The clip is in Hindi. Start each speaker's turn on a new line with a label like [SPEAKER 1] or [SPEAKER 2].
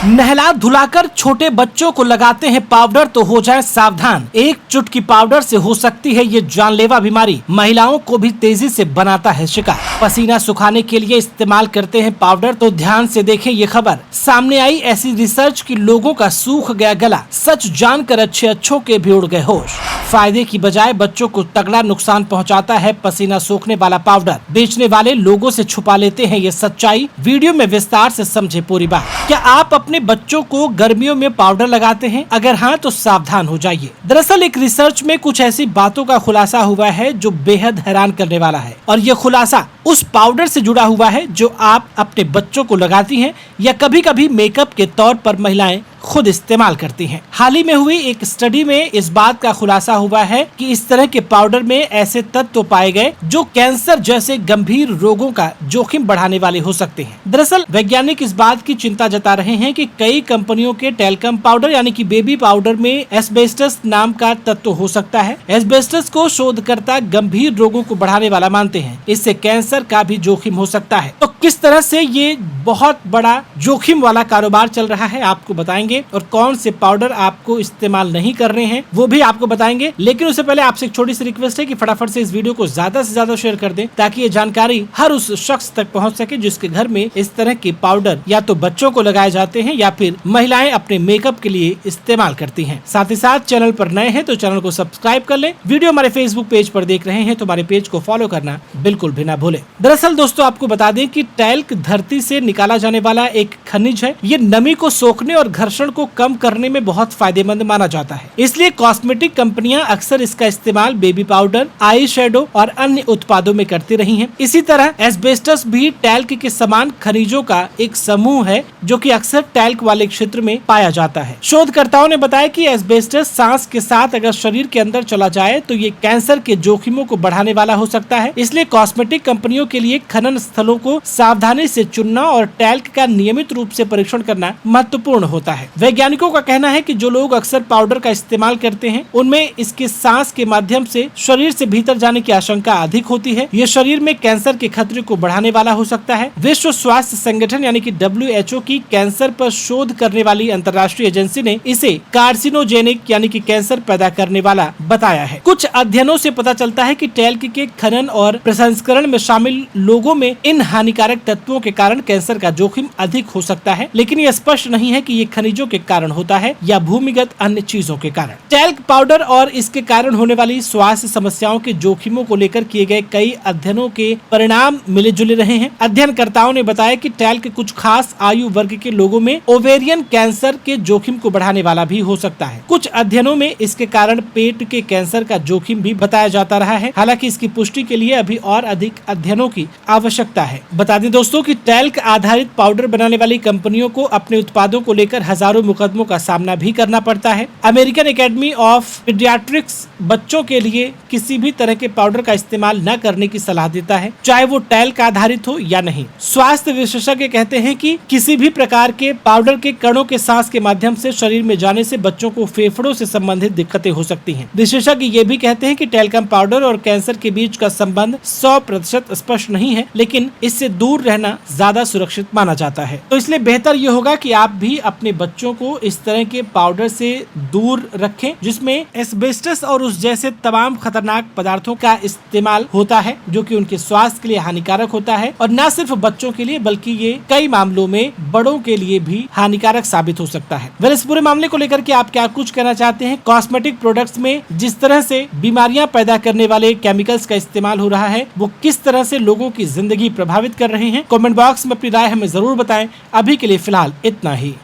[SPEAKER 1] नहला धुलाकर छोटे बच्चों को लगाते हैं पाउडर तो हो जाएं सावधान। एक चुटकी पाउडर से हो सकती है ये जानलेवा बीमारी। महिलाओं को भी तेजी से बनाता है शिकार। पसीना सुखाने के लिए इस्तेमाल करते हैं पाउडर तो ध्यान से देखें ये खबर। सामने आई ऐसी रिसर्च की लोगों का सूख गया गला। सच जानकर अच्छों के भी उड़ गए होश। फायदे की बजाय बच्चों को तगड़ा नुकसान पहुंचाता है पसीना सोखने वाला पाउडर। बेचने वाले लोगों से छुपा लेते हैं ये सच्चाई। वीडियो में विस्तार से समझे पूरी बात। क्या आप अपने बच्चों को गर्मियों में पाउडर लगाते हैं? अगर हाँ तो सावधान हो जाइए। दरअसल एक रिसर्च में कुछ ऐसी बातों का खुलासा हुआ है जो बेहद हैरान करने वाला है, और ये खुलासा उस पाउडर से जुड़ा हुआ है जो आप अपने बच्चों को लगाती हैं या कभी कभी मेकअप के तौर पर महिलाएं खुद इस्तेमाल करती हैं। हाल ही में हुई एक स्टडी में इस बात का खुलासा हुआ है कि इस तरह के पाउडर में ऐसे तत्व पाए गए जो कैंसर जैसे गंभीर रोगों का जोखिम बढ़ाने वाले हो सकते हैं। दरअसल वैज्ञानिक इस बात की चिंता जता रहे हैं कि कई कंपनियों के टैल्कम पाउडर यानी कि बेबी पाउडर में एस्बेस्टस नाम का तत्व हो सकता है। एस्बेस्टस को शोधकर्ता गंभीर रोगों को बढ़ाने वाला मानते हैं। इससे कैंसर का भी जोखिम हो सकता है। तो किस तरह से ये बहुत बड़ा जोखिम वाला कारोबार चल रहा है आपको बताएंगे, और कौन से पाउडर आपको इस्तेमाल नहीं कर रहे हैं वो भी आपको बताएंगे। लेकिन उससे पहले आपसे एक छोटी सी रिक्वेस्ट है कि फटाफट से इस वीडियो को ज्यादा से ज्यादा शेयर कर दें ताकि ये जानकारी हर उस शख्स तक पहुंच सके जिसके घर में इस तरह के पाउडर या तो बच्चों को लगाए जाते हैं या फिर महिलाएं अपने मेकअप के लिए इस्तेमाल करती हैं। साथ ही साथ चैनल पर नए हैं तो चैनल को सब्सक्राइब कर लें। वीडियो हमारे फेसबुक पेज पर देख रहे हैं तो हमारे पेज को फॉलो करना बिल्कुल भी ना भूलें। दरअसल दोस्तों आपको बता दें कि टैल्क धरती से निकाला जाने वाला एक खनिज है। ये नमी को सोखने और घर्षण को कम करने में बहुत फायदेमंद माना जाता है। इसलिए कॉस्मेटिक कंपनियां अक्सर इसका इस्तेमाल बेबी पाउडर, आई शेडो और अन्य उत्पादों में करती रही हैं। इसी तरह एस्बेस्टस भी टैल्क के समान खनिजों का एक समूह है जो कि अक्सर टैल्क वाले क्षेत्र में पाया जाता है। शोधकर्ताओं ने बताया कि एस्बेस्टस सांस के साथ अगर शरीर के अंदर चला जाए तो ये कैंसर के जोखिमों को बढ़ाने वाला हो सकता है। इसलिए कॉस्मेटिक कंपनियों के लिए खनन स्थलों को सावधानी से चुनना और टैल्क का नियमित रूप से परीक्षण करना महत्वपूर्ण होता है। वैज्ञानिकों का कहना है कि जो लोग अक्सर पाउडर का इस्तेमाल करते हैं उनमें इसके सांस के माध्यम से शरीर से भीतर जाने की आशंका अधिक होती है। ये शरीर में कैंसर के खतरे को बढ़ाने वाला हो सकता है। विश्व स्वास्थ्य संगठन यानी कि WHO की कैंसर पर शोध करने वाली अंतर्राष्ट्रीय एजेंसी ने इसे कार्सिनोजेनिक यानी कि कैंसर पैदा करने वाला बताया है। कुछ अध्ययनों से पता चलता है कि टैल्क के खनन और प्रसंस्करण में शामिल लोगों में इन हानिकारक तत्वों के कारण कैंसर का जोखिम अधिक हो सकता है, लेकिन ये स्पष्ट नहीं है कि ये खनिजों के कारण होता है या भूमिगत अन्य चीजों के कारण। टैल्क पाउडर और इसके कारण होने वाली स्वास्थ्य समस्याओं के जोखिमों को लेकर किए गए कई अध्ययनों के परिणाम मिले जुले रहे हैं। अध्ययनकर्ताओं ने बताया कि टैल्क कुछ खास आयु वर्ग के लोगों में ओवेरियन कैंसर के जोखिम को बढ़ाने वाला भी हो सकता है। कुछ अध्ययनों में इसके कारण पेट के कैंसर का जोखिम भी बताया जाता रहा है। हालांकि इसकी पुष्टि के लिए अभी और अधिक अध्ययनों की आवश्यकता है। बता दें दोस्तों कि टैल्क आधारित पाउडर बनाने वाली कंपनियों को अपने उत्पादों को लेकर हजारों मुकदमों का सामना भी करना पड़ता है। अमेरिकन एकेडमी ऑफ पीडियाट्रिक्स बच्चों के लिए किसी भी तरह के पाउडर का इस्तेमाल न करने की सलाह देता है, चाहे वो टैल्क आधारित हो या नहीं। स्वास्थ्य विशेषज्ञ कहते हैं कि किसी भी प्रकार के पाउडर के कणों के सांस के माध्यम से शरीर में जाने से बच्चों को फेफड़ों से संबंधित दिक्कतें हो सकती हैं। विशेषज्ञ ये भी कहते हैं कि टैल्कम पाउडर और कैंसर के बीच का संबंध 100% स्पष्ट नहीं है, लेकिन इससे दूर रहना ज्यादा सुरक्षित माना जाता है। तो इसलिए बेहतर ये होगा कि आप भी अपने बच्चों को इस तरह के पाउडर से दूर रखें जिसमें एस्बेस्टस और उस जैसे तमाम खतरनाक पदार्थों का इस्तेमाल होता है जो कि उनके स्वास्थ्य के लिए हानिकारक होता है, और न सिर्फ बच्चों के लिए बल्कि ये कई मामलों में बड़ों के लिए भी हानिकारक साबित हो सकता है। वेल, इस पूरे मामले को लेकर के आप क्या कुछ कहना चाहते हैं? कॉस्मेटिक प्रोडक्ट्स में जिस तरह से बीमारियां पैदा करने वाले केमिकल्स का इस्तेमाल हो रहा है वो किस तरह से लोगों की जिंदगी प्रभावित कर रहे हैं? कमेंट बॉक्स में अपनी राय हमें जरूर बताएं। अभी के लिए फिलहाल इतना ही।